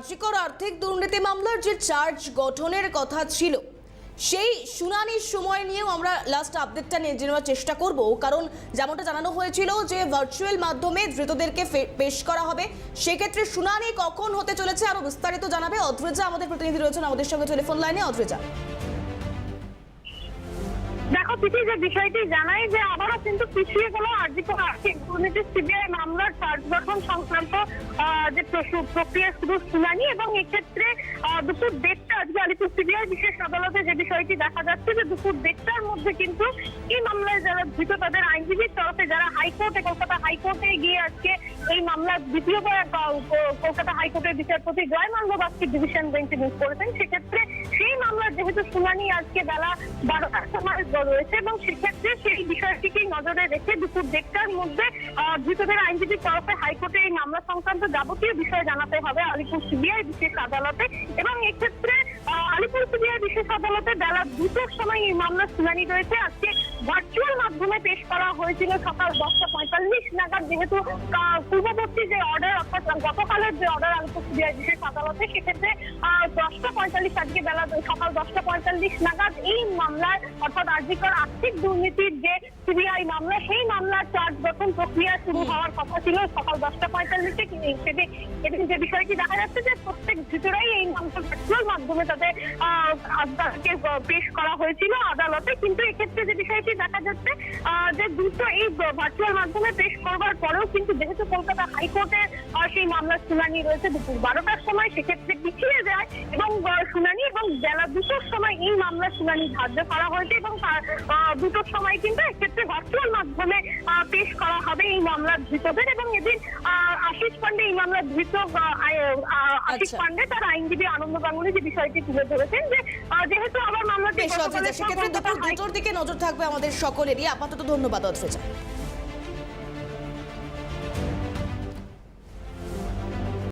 রাজ্যিকর আর্থিক দুর্নীতি মামলার যে চার্জ গঠনের কথা ছিল সেই শুনানির সময় নিয়েও আমরা লাস্ট আপডেটটা নিয়ে নেওয়ার চেষ্টা করব, কারণ যেমনটা জানানো হয়েছিল যে ভার্চুয়াল মাধ্যমে ধৃতদেরকে পেশ করা হবে। সেক্ষেত্রে শুনানি কখন হতে চলেছে আরো বিস্তারিত জানাবে অদ্রিজা, আমাদের প্রতিনিধি রয়েছেন আমাদের সঙ্গে টেলিফোন লাইনে। অদ্রিজা, দেখো পিছিয়ে যে বিষয়টি জানাই যে আবারও কিন্তু পিছিয়ে গেল রাজ্যিকর আর্থিক দুর্নীতি সিবিআই মামলার চার্জ গঠন সংক্রান্ত যে প্রক্রিয়া শুধু শুনানি, এবং এক্ষেত্রে দুপুর 1:30 আজকে আলিপুর সিবিআই বিশেষ আদালতে যে বিষয়টি দেখা যাচ্ছে যে দুপুর 1:30টার মধ্যে কিন্তু এই মামলায় যারা ধৃত তাদের আইনজীবীর তরফে যারা হাইকোর্টে কলকাতা হাইকোর্টে গিয়ে আজকে এই মামলার দ্বিতীয়বার কলকাতা হাইকোর্টের বিচারপতি জয় মাল্যবাসকে ডিভিশন বেঞ্চে নিয়োগ করেছেন, সেক্ষেত্রে সেই মামলার যেহেতু শুনানি আজকে বেলা 12টার সময় রয়েছে এবং সেক্ষেত্রে সেই বিষয়টিকে নজরে রেখে দুপুর 1:30টার মধ্যে ধৃতদের আইনজীবীর তরফে হাইকোর্টে এই মামলা সংক্রান্ত যাবতীয় বিষয় জানাতে হবে আলিপুর সিবিআই বিশেষ আদালতে। এবং এক্ষেত্রে আলিপুর সিবিআই বিশেষ আদালতে বেলা 2টার সময় এই মামলার শুনানি রয়েছে। আজকে ভার্চুয়াল মাধ্যমে পেশ করা হয়েছিল সকাল 10:45 নাগাদ, যেহেতু পূর্ববর্তী যে অর্ডার অর্থাৎ গতকালের যে অর্ডার আলিপুর সিবিআই বিশেষ আদালতে, সেক্ষেত্রে 10:45 আজকে বেলা সকাল 10:45 নাগাদ এই মামলার অর্থাৎ রাজ্যিকর আর্থিক দুর্নীতির যে সিবিআই মামলা সেই মামলার চার্জ গঠন প্রক্রিয়া শুরু হওয়ার কথা ছিল সকাল 10:45-এ। এদিন যে বিষয়টি দেখা যাচ্ছে যে প্রত্যেক ধৃতরাই এই মামলার ভার্চুয়াল মাধ্যমে তাদের পেশ করা হয়েছিল আদালতে, কিন্তু এক্ষেত্রে যে বিষয়টি দেখা যাচ্ছে যে দ্রুত এই ভার্চুয়াল মাধ্যমে পেশ করবার পরেও কিন্তু যেহেতু কলকাতা হাইকোর্টের সেই মামলার শুনানি রয়েছে দুপুর 12টার সময়, সেক্ষেত্রে পিছিয়ে যায় এবং শুনানি এবং বেলা 2টার সময় এই মামলার শুনানি ধার্য করা হয়েছে এবং 2টার সময় কিন্তু এক্ষেত্রে ভার্চুয়াল মাধ্যমে পেশ করা হবে এই মামলার ধৃতদের। এবং এদিন আশিস পান্ডে এই মামলার ধৃত আশিস পান্ডে তার আইনজীবী আনন্দ গাঙ্গুলি যে বিষয়টি তুলে ধরেছেন যে যেহেতু আবার মামলাটি সেক্ষেত্রে দুপুর 2টার দিকে নজর থাকবে আমাদের সকলেরই। আপাতত ধন্যবাদ অদ্রিজা।